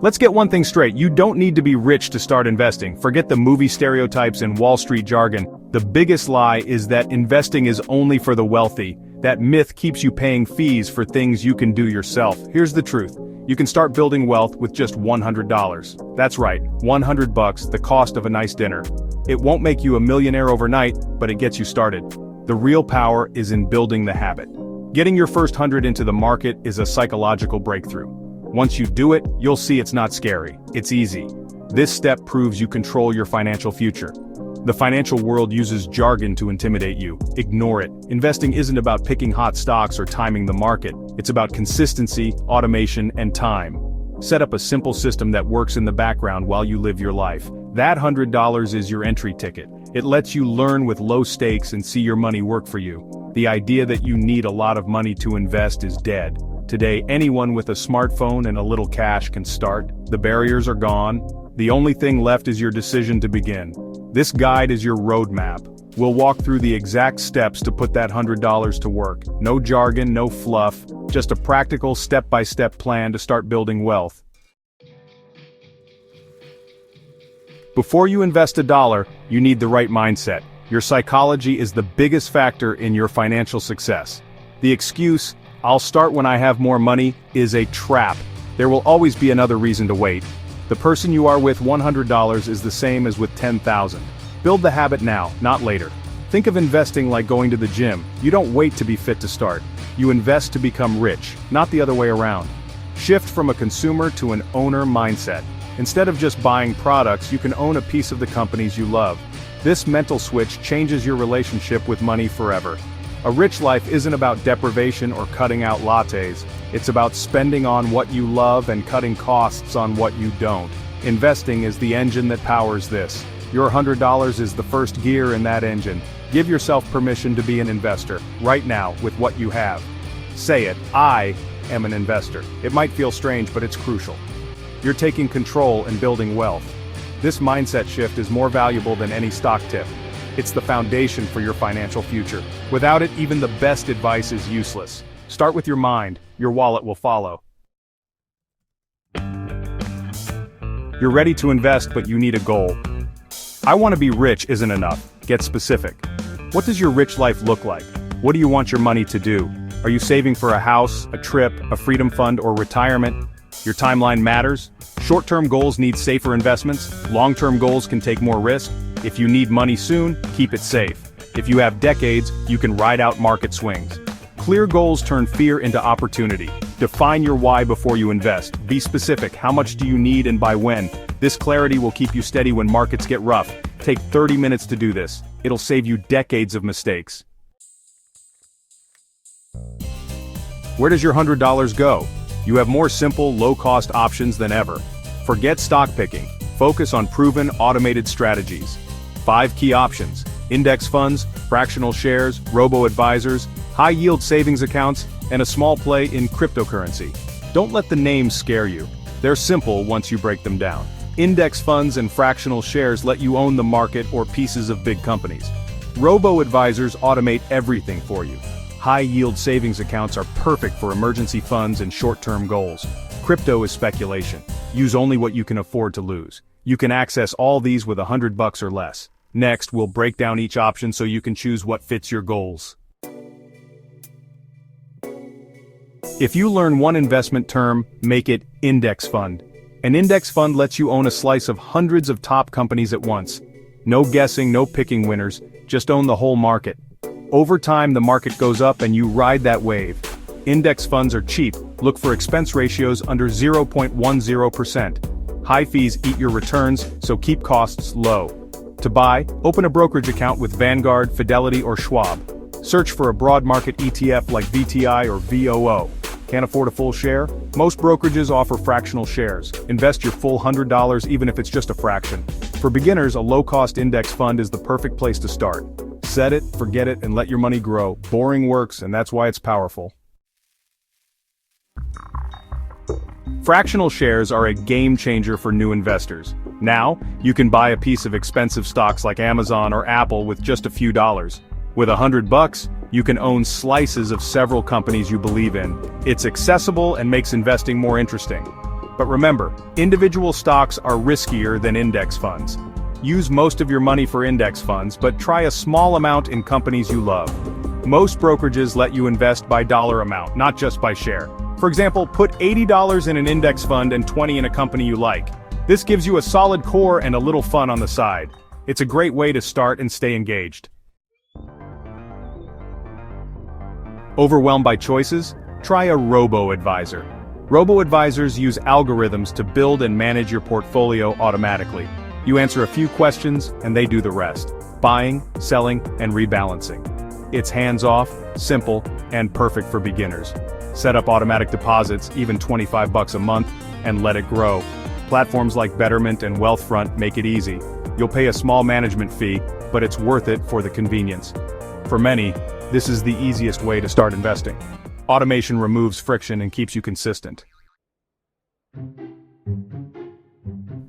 Let's get one thing straight, you don't need to be rich to start investing. Forget the movie stereotypes and Wall Street jargon. The biggest lie is that investing is only for the wealthy. That myth keeps you paying fees for things you can do yourself. Here's the truth. You can start building wealth with just $100. That's right, $100, the cost of a nice dinner. It won't make you a millionaire overnight, but it gets you started. The real power is in building the habit. Getting your first 100 into the market is a psychological breakthrough. Once you do it, you'll see it's not scary, it's easy. This step proves you control your financial future. The financial world uses jargon to intimidate you. Ignore it. Investing isn't about picking hot stocks or timing the market. It's about consistency, automation, and time. Set up a simple system that works in the background while you live your life. That $100 is your entry ticket. It lets you learn with low stakes and see your money work for you. The idea that you need a lot of money to invest is dead. Today, anyone with a smartphone and a little cash can start. The barriers are gone. The only thing left is your decision to begin. This guide is your roadmap. We'll walk through the exact steps to put that $100 to work. No jargon, no fluff, just a practical step-by-step plan to start building wealth. Before you invest $1, you need the right mindset. Your psychology is the biggest factor in your financial success. The excuse, "I'll start when I have more money," is a trap. There will always be another reason to wait. The person you are with $100 is the same as with 10,000. Build the habit now, not later. Think of investing like going to the gym. You don't wait to be fit to start. You invest to become rich, not the other way around. Shift from a consumer to an owner mindset. Instead of just buying products, you can own a piece of the companies you love. This mental switch changes your relationship with money forever. A rich life isn't about deprivation or cutting out lattes. It's about spending on what you love and cutting costs on what you don't. Investing is the engine that powers this. Your $100 is the first gear in that engine. Give yourself permission to be an investor, right now, with what you have. Say it, "I am an investor." It might feel strange, but it's crucial. You're taking control and building wealth. This mindset shift is more valuable than any stock tip. It's the foundation for your financial future. Without it, even the best advice is useless. Start with your mind, your wallet will follow. You're ready to invest, but you need a goal. "I want to be rich" isn't enough. Get specific. What does your rich life look like? What do you want your money to do? Are you saving for a house, a trip, a freedom fund, or retirement? Your timeline matters. Short-term goals need safer investments. Long-term goals can take more risk. If you need money soon, keep it safe. If you have decades, you can ride out market swings. Clear goals turn fear into opportunity. Define your why before you invest. Be specific. How much do you need and by when? This clarity will keep you steady when markets get rough. Take 30 minutes to do this. It'll save you decades of mistakes. Where does your $100 go? You have more simple, low-cost options than ever. Forget stock picking. Focus on proven, automated strategies. 5 key options: index funds, fractional shares, robo-advisors, high-yield savings accounts, and a small play in cryptocurrency. Don't let the names scare you. They're simple once you break them down. Index funds and fractional shares let you own the market or pieces of big companies. Robo-advisors automate everything for you. High-yield savings accounts are perfect for emergency funds and short-term goals. Crypto is speculation. Use only what you can afford to lose. You can access all these with $100 or less. Next, we'll break down each option so you can choose what fits your goals. If you learn one investment term, make it index fund. An index fund lets you own a slice of hundreds of top companies at once. No guessing, no picking winners, just own the whole market. Over time, the market goes up and you ride that wave. Index funds are cheap. Look for expense ratios under 0.10%. High fees eat your returns, so keep costs low. To buy, open a brokerage account with Vanguard, Fidelity, or Schwab. Search for a broad market ETF like VTI or VOO. Can't afford a full share? Most brokerages offer fractional shares. Invest your full $100 even if it's just a fraction. For beginners, a low-cost index fund is the perfect place to start. Set it, forget it, and let your money grow. Boring works, and that's why it's powerful. Fractional shares are a game changer for new investors. Now, you can buy a piece of expensive stocks like Amazon or Apple with just a few dollars. With $100, you can own slices of several companies you believe in. It's accessible and makes investing more interesting. But remember, individual stocks are riskier than index funds. Use most of your money for index funds, but try a small amount in companies you love. Most brokerages let you invest by dollar amount, not just by share. For example, put $80 in an index fund and $20 in a company you like. This gives you a solid core and a little fun on the side. It's a great way to start and stay engaged. Overwhelmed by choices? Try a robo-advisor. Robo-advisors use algorithms to build and manage your portfolio automatically. You answer a few questions, and they do the rest. Buying, selling, and rebalancing. It's hands-off, simple, and perfect for beginners. Set up automatic deposits, even $25 a month, and let it grow. Platforms like Betterment and Wealthfront make it easy. You'll pay a small management fee, but it's worth it for the convenience. For many, this is the easiest way to start investing. Automation removes friction and keeps you consistent.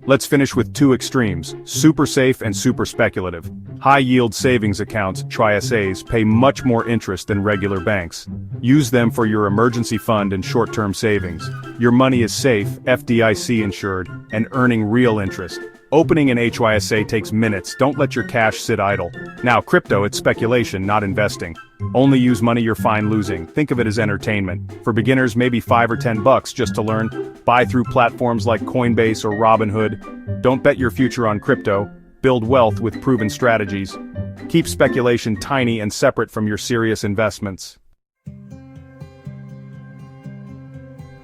Let's finish with two extremes, super safe and super speculative. High-yield savings accounts, TRISAs, pay much more interest than regular banks. Use them for your emergency fund and short-term savings. Your money is safe, FDIC insured, and earning real interest. Opening an HYSA takes minutes. Don't let your cash sit idle. Now, crypto, it's speculation, not investing. Only use money you're fine losing. Think of it as entertainment. For beginners, maybe $5 or $10 just to learn. Buy through platforms like Coinbase or Robinhood. Don't bet your future on crypto. Build wealth with proven strategies. Keep speculation tiny and separate from your serious investments.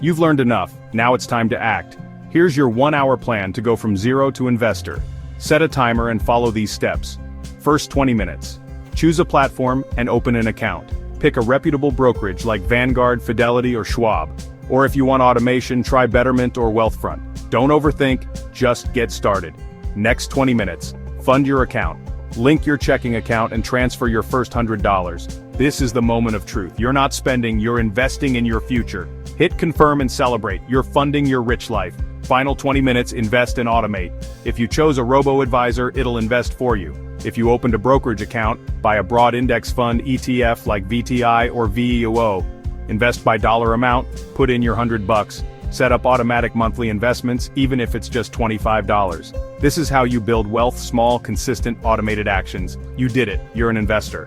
You've learned enough. Now it's time to act. Here's your 1-hour plan to go from zero to investor. Set a timer and follow these steps. First 20 minutes. Choose a platform and open an account. Pick a reputable brokerage like Vanguard, Fidelity, or Schwab. Or if you want automation, try Betterment or Wealthfront. Don't overthink, just get started. Next 20 minutes. Fund your account. Link your checking account and transfer your first $100. This is the moment of truth. You're not spending, you're investing in your future. Hit confirm and celebrate. You're funding your rich life. Final 20 minutes, invest and automate. If you chose a robo-advisor, it'll invest for you. If you opened a brokerage account, buy a broad index fund ETF like VTI or VEOO. Invest by dollar amount, put in your $100. Set up automatic monthly investments, even if it's just $25. This is how you build wealth, small, consistent, automated actions. You did it, you're an investor.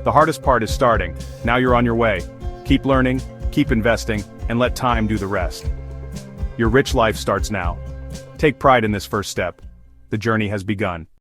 The hardest part is starting. Now you're on your way. Keep learning, keep investing, and let time do the rest. Your rich life starts now. Take pride in this first step. The journey has begun.